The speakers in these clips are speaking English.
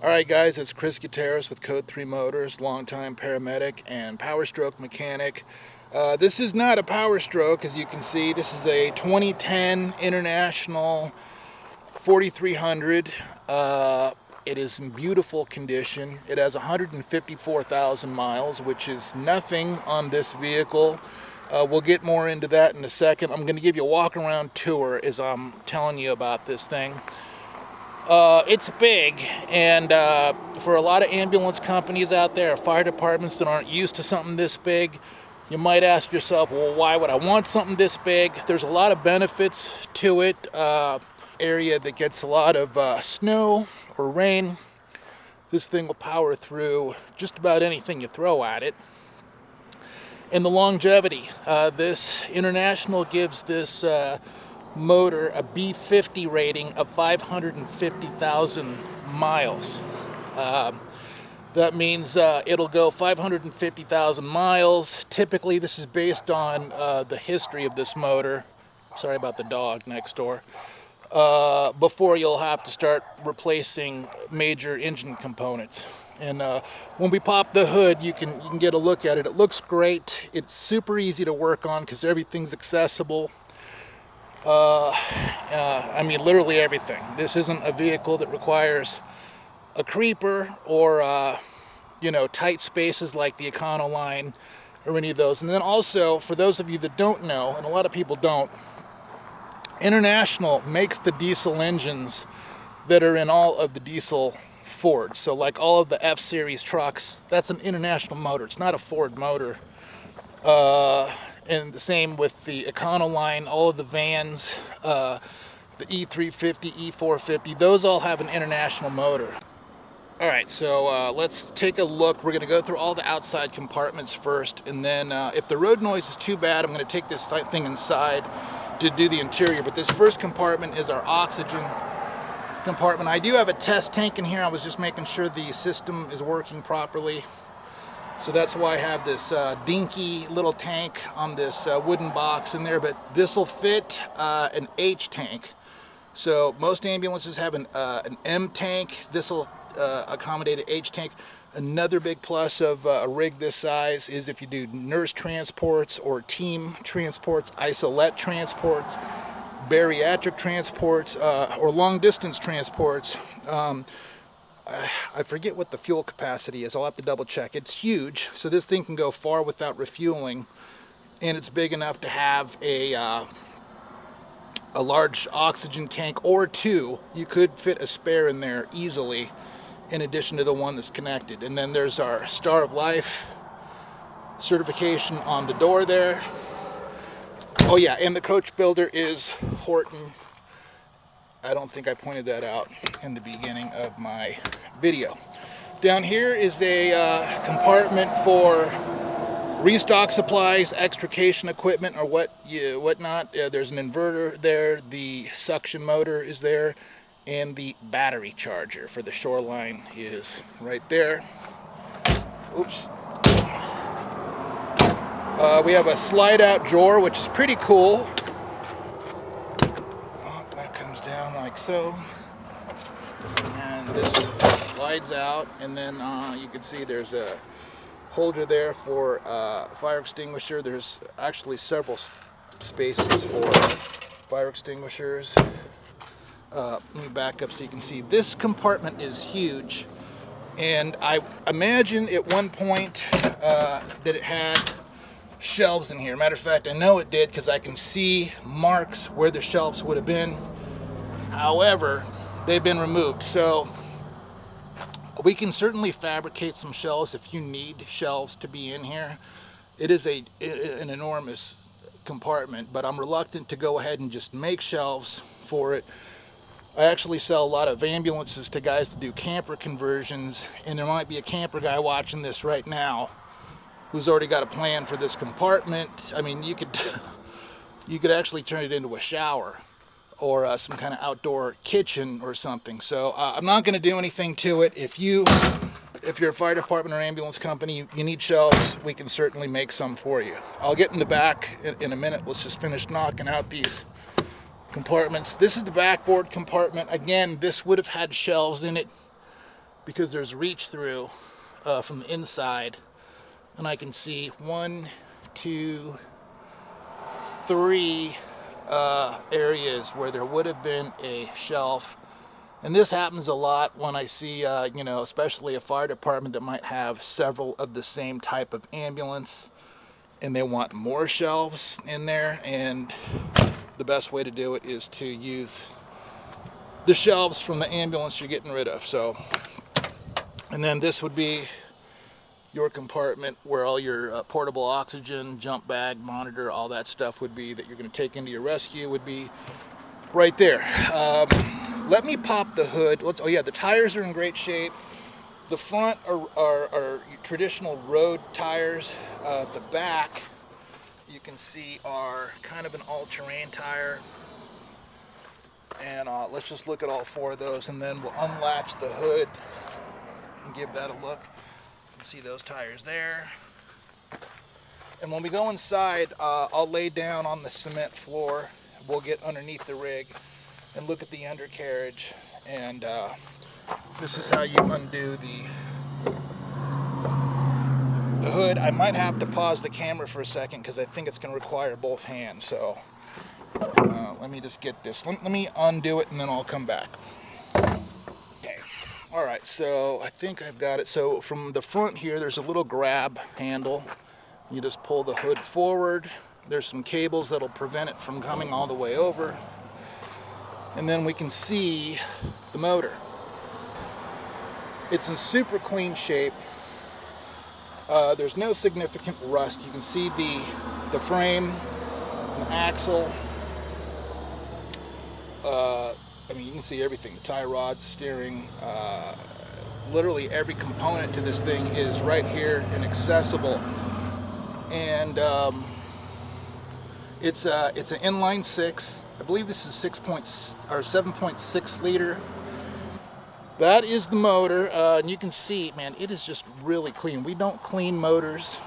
Alright guys, it's Chris Gutierrez with Code 3 Motors, longtime paramedic and power stroke mechanic. This is not a power stroke, as you can see. This is a 2010 International 4300. It is in beautiful condition. It has 154,000 miles, which is nothing on this vehicle. We'll get more into that in a second. I'm going to give you a walk around tour as I'm telling you about this thing. It's big, and for a lot of ambulance companies out there, fire departments that aren't used to something this big, you might ask yourself, well, why would I want something this big? There's a lot of benefits to it. Area that gets a lot of snow or rain, this thing will power through just about anything you throw at it. And the longevity, this International gives this motor a B50 rating of 550,000 miles. That means it'll go 550,000 miles. Typically, this is based on the history of this motor. Sorry about the dog next door. Before you'll have to start replacing major engine components. And when we pop the hood, you can get a look at it. It looks great. It's super easy to work on because everything's accessible. I mean, literally everything. This isn't a vehicle that requires a creeper or, tight spaces like the Econoline or any of those. And then also, for those of you that don't know, and a lot of people don't, International makes the diesel engines that are in all of the diesel Fords. So like all of the F-Series trucks, that's an International motor. It's not a Ford motor. And the same with the Econoline, all of the vans, the E350, E450, those all have an International motor. All right, so let's take a look. We're going to go through all the outside compartments first, and then if the road noise is too bad, I'm going to take this thing inside to do the interior. But this first compartment is our oxygen compartment. I do have a test tank in here. I was just making sure the system is working properly. So that's why I have this dinky little tank on this wooden box in there, but this will fit an H tank. So most ambulances have an M tank. This will accommodate an H tank. Another big plus of a rig this size is if you do nurse transports or team transports, isolette transports, bariatric transports, or long distance transports. I forget what the fuel capacity is. I'll have to double check. It's huge, so this thing can go far without refueling, and it's big enough to have a large oxygen tank or two. You could fit a spare in there easily, in addition to the one that's connected. And then there's our Star of Life certification on the door there. Oh yeah, and the coach builder is Horton. I don't think I pointed that out in the beginning of my video. Down here is a compartment for restock supplies, extrication equipment, or whatnot. There's an inverter there, the suction motor is there, and the battery charger for the Shoreline is right there. Oops. We have a slide-out drawer, which is pretty cool. Down like so, and this slides out, and then you can see there's a holder there for fire extinguisher. There's actually several spaces for fire extinguishers. Let me back up so you can see this compartment is huge, and I imagine at one point that it had shelves in here. Matter of fact, I know it did because I can see marks where the shelves would have been. However, they've been removed, so we can certainly fabricate some shelves if you need shelves to be in here. It is an enormous compartment, but I'm reluctant to go ahead and just make shelves for it. I actually sell a lot of ambulances to guys that do camper conversions, and there might be a camper guy watching this right now who's already got a plan for this compartment. I mean, you could actually turn it into a shower or some kind of outdoor kitchen or something. So I'm not going to do anything to it. If you're a fire department or ambulance company, you need shelves, we can certainly make some for you. I'll get in the back in a minute. Let's just finish knocking out these compartments. This is the backboard compartment. Again, this would have had shelves in it because there's reach through from the inside, and I can see 1, 2, 3 areas where there would have been a shelf. And this happens a lot when I see, especially a fire department that might have several of the same type of ambulance, and they want more shelves in there. And the best way to do it is to use the shelves from the ambulance you're getting rid of. So, and then this would be your compartment where all your portable oxygen, jump bag, monitor, all that stuff would be that you're going to take into your rescue would be right there. Let me pop the hood. Oh yeah, the tires are in great shape. The front are traditional road tires. The back, you can see, are kind of an all-terrain tire. And let's just look at all 4 of those, and then we'll unlatch the hood and give that a look. You can see those tires there. And when we go inside, I'll lay down on the cement floor. We'll get underneath the rig and look at the undercarriage, and this is how you undo the hood. I might have to pause the camera for a second because I think it's going to require both hands. So let me just get this. Let me undo it and then I'll come back. Okay. All right. So I think I've got it. So from the front here, there's a little grab handle. You just pull the hood forward. There's some cables that'll prevent it from coming all the way over. And then we can see the motor. It's in super clean shape. There's no significant rust. You can see the frame, the axle. You can see everything. The tie rods, steering, literally every component to this thing is right here and accessible. And it's an inline 6. I believe this is 7.6 liter. That is the motor, and you can see, man, it is just really clean. We don't clean motors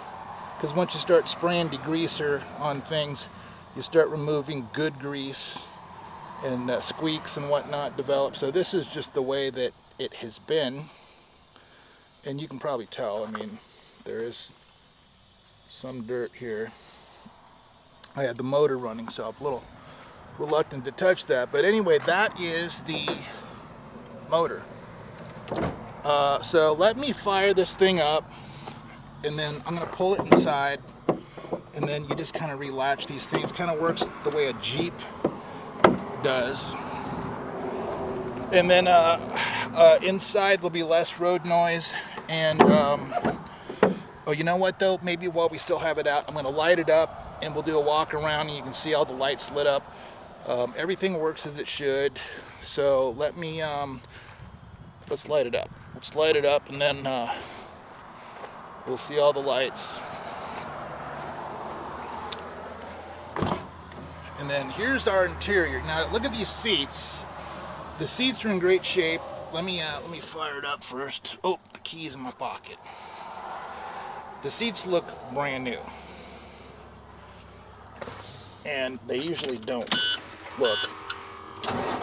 because once you start spraying degreaser on things, you start removing good grease, and squeaks and whatnot develop. So this is just the way that it has been, and you can probably tell. I mean, there is some dirt here. I had the motor running, so I'm a little reluctant to touch that. But anyway, that is the motor. So let me fire this thing up, and then I'm going to pull it inside, and then you just kind of relatch these things. Kind of works the way a Jeep does. And then inside there'll be less road noise. And oh, you know what though? Maybe while we still have it out, I'm going to light it up, and we'll do a walk around, and you can see all the lights lit up. Everything works as it should. So let me let's light it up. Let's light it up, and then we'll see all the lights. And then here's our interior. Now look at these seats. The seats are in great shape. Let me fire it up first. Oh, the key's in my pocket. The seats look brand new, and they usually don't look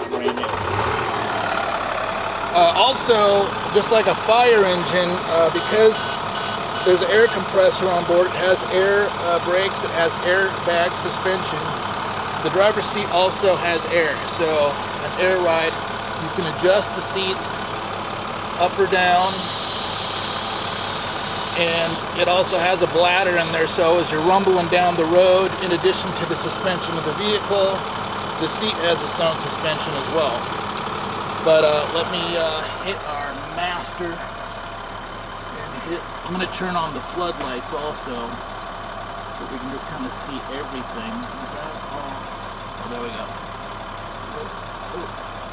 brand new. Also, just like a fire engine, because there's an air compressor on board, it has air brakes, it has airbag suspension. The driver's seat also has air, so an air ride. You can adjust the seat up or down, and it also has a bladder in there, so as you're rumbling down the road, in addition to the suspension of the vehicle, the seat has its own suspension as well. But let me hit our master, and I'm going to turn on the floodlights also, so we can just kind of see everything. Is that all? Oh, there we go.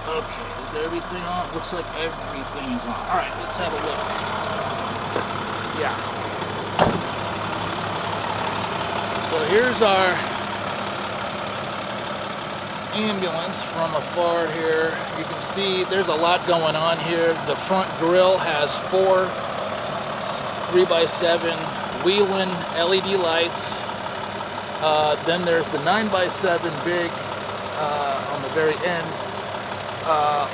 Okay, is everything on? Looks like everything is on. Alright, let's have a look. Yeah. So here's our ambulance from afar here. You can see there's a lot going on here. The front grille has 4 3x7 Whelen LED lights. Then there's the 9x7 big on the very ends.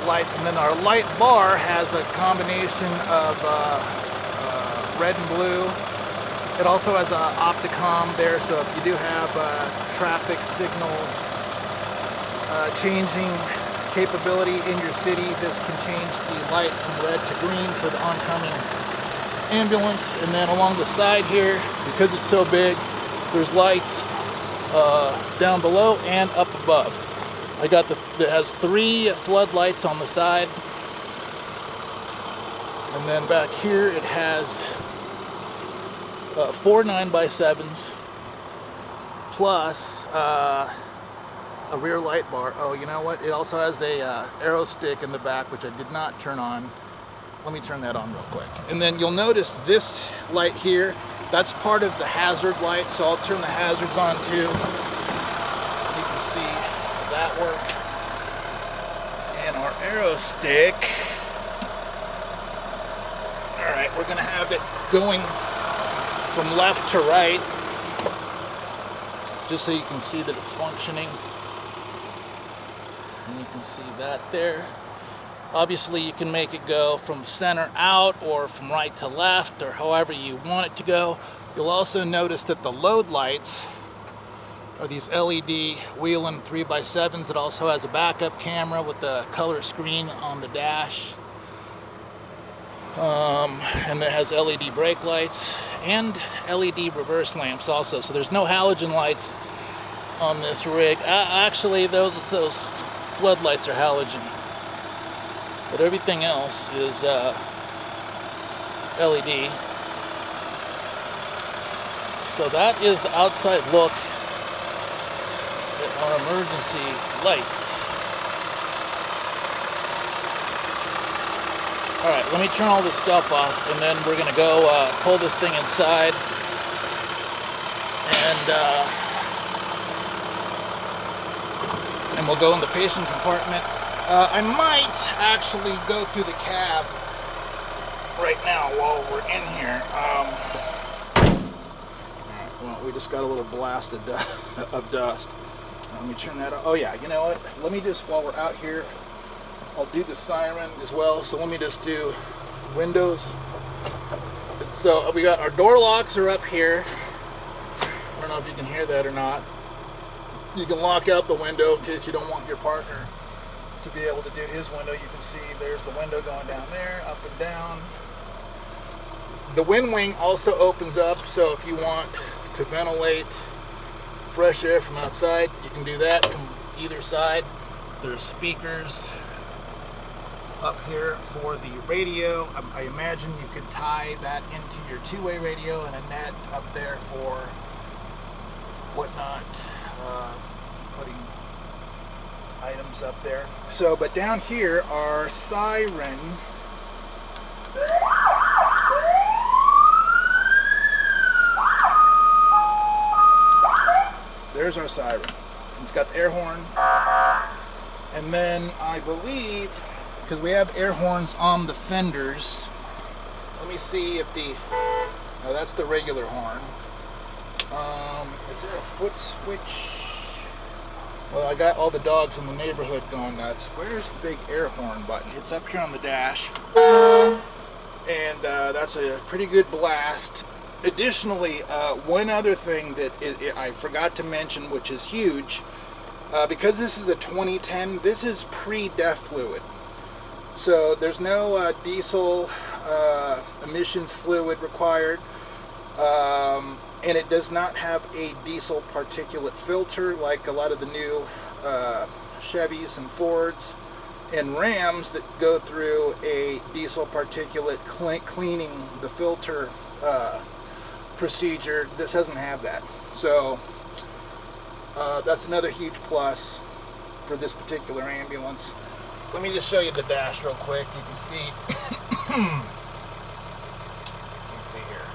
lights, and then our light bar has a combination of red and blue. It also has an Opticom there, so if you do have traffic signal changing capability in your city, this can change the light from red to green for the oncoming ambulance. And then along the side here, because it's so big, there's lights down below and up above. It has 3 floodlights on the side, and then back here it has 4 9x7s plus a rear light bar. Oh, you know what? It also has a arrow stick in the back, which I did not turn on. Let me turn that on real quick. And then you'll notice this light here, that's part of the hazard light, so I'll turn the hazards on too. You can see that work. And our arrow stick. All right, we're gonna have it going from left to right, just so you can see that it's functioning. And you can see that there. Obviously, you can make it go from center out or from right to left, or however you want it to go. You'll also notice that the load lights are these LED Whelen 3x7s. It also has a backup camera with the color screen on the dash. And it has LED brake lights and LED reverse lamps also. So there's no halogen lights on this rig. Actually, those floodlights are halogen. But everything else is LED. So that is the outside look at our emergency lights. All right, let me turn all this stuff off, and then we're gonna go pull this thing inside, and we'll go in the patient compartment. I might actually go through the cab right now while we're in here. Well, we just got a little blast of dust. Let me turn that off. Oh yeah, you know what? Let me just, while we're out here, I'll do the siren as well. So let me just do windows. So we got our door locks are up here. I don't know if you can hear that or not. You can lock out the window in case you don't want your partner to be able to do his window. You can see there's the window going down there, up and down. The wind wing also opens up, so if you want to ventilate fresh air from outside, you can do that from either side. There's speakers up here for the radio. I imagine you could tie that into your two-way radio and a net up there for whatnot, putting items up there. So, but down here, our siren. There's our siren. It's got the air horn. And then I believe, because we have air horns on the fenders, let me see if no, that's the regular horn. Is there a foot switch? Well, I got all the dogs in the neighborhood going nuts. Where's the big air horn button? It's up here on the dash. And that's a pretty good blast. Additionally, one other thing that I forgot to mention, which is huge, because this is a 2010, this is pre-DEF fluid. So there's no diesel emissions fluid required. And it does not have a diesel particulate filter like a lot of the new Chevys and Fords and Rams that go through a diesel particulate cleaning the filter procedure. This doesn't have that. So that's another huge plus for this particular ambulance. Let me just show you the dash real quick. You can see. Let me see here.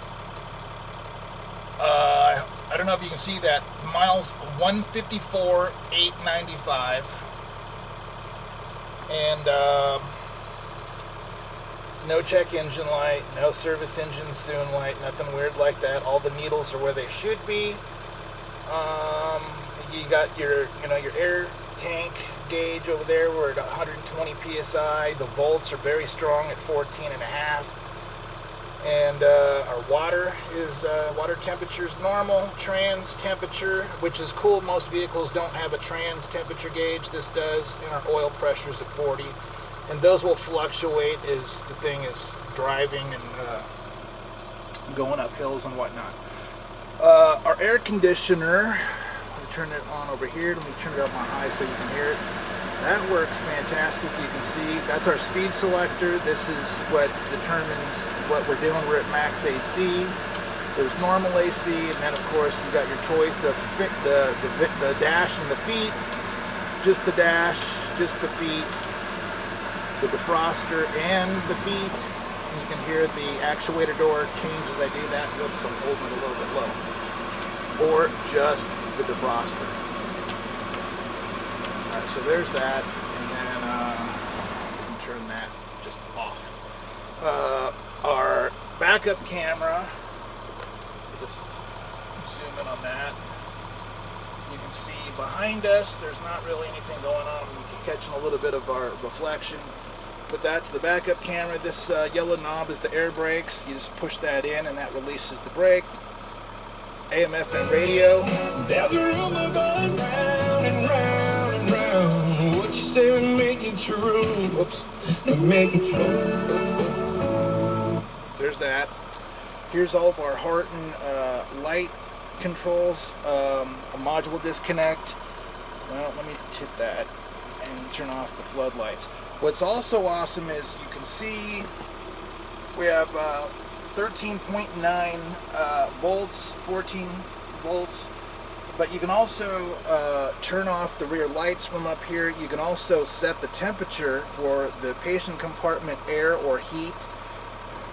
I don't know if you can see that. Miles 154,895. And no check engine light, no service engine soon light, nothing weird like that. All the needles are where they should be. You got your, your air tank gauge over there. We're at 120 psi. The volts are very strong at 14.5. And our water temperature is normal. Trans temperature, which is cool. Most vehicles don't have a trans temperature gauge. This does. And our oil pressure is at 40. And those will fluctuate as the thing is driving and going up hills and whatnot. Our air conditioner, let me turn it on over here. Let me turn it up on high so you can hear it. That works fantastic. You can see that's our speed selector. This is what determines what we're doing. We're at max AC. There's normal AC, and then of course you got your choice of the dash and the feet. Just the dash, just the feet, the defroster and the feet. And you can hear the actuator door change as I do that. Whoops, I'm holding it a little bit low. Or just the defroster. Alright, so there's that, and then you can turn that just off. Our backup camera, just zoom in on that. You can see behind us, there's not really anything going on. We're catching a little bit of our reflection, but that's the backup camera. This yellow knob is the air brakes. You just push that in, and that releases the brake. AM/FM radio. There's a rumor going round and round and round. What you say we make it true. Whoops. We make it true. There's that. Here's all of our Horton light controls. A module disconnect. Well, let me hit that and turn off the floodlights. What's also awesome is you can see we have 13.9 volts, 14 volts, but you can also turn off the rear lights from up here. You can also set the temperature for the patient compartment air or heat,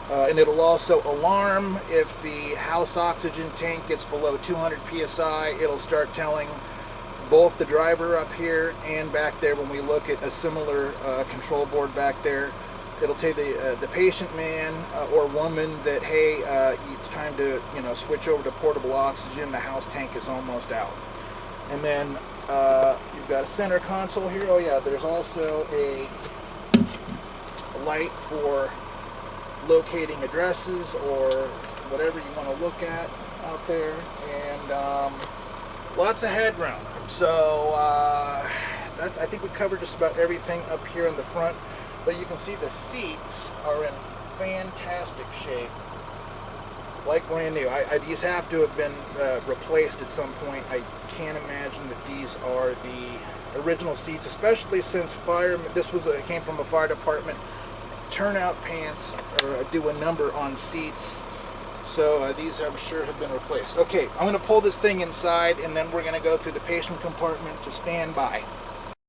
and it'll also alarm if the house oxygen tank gets below 200 psi. It'll start telling both the driver up here and back there. When we look at a similar control board back there, it'll tell the patient man or woman that, hey, it's time to switch over to portable oxygen. The house tank is almost out. And then you've got a center console here. Oh yeah, there's also a light for locating addresses or whatever you want to look at out there, and lots of headroom. So I think we covered just about everything up here in the front. But you can see the seats are in fantastic shape, like brand new. These have to have been replaced at some point. I can't imagine that these are the original seats, especially since it came from a fire department. Turnout pants do a number on seats, so these I'm sure have been replaced. Okay, I'm going to pull this thing inside, and then we're going to go through the patient compartment to stand by.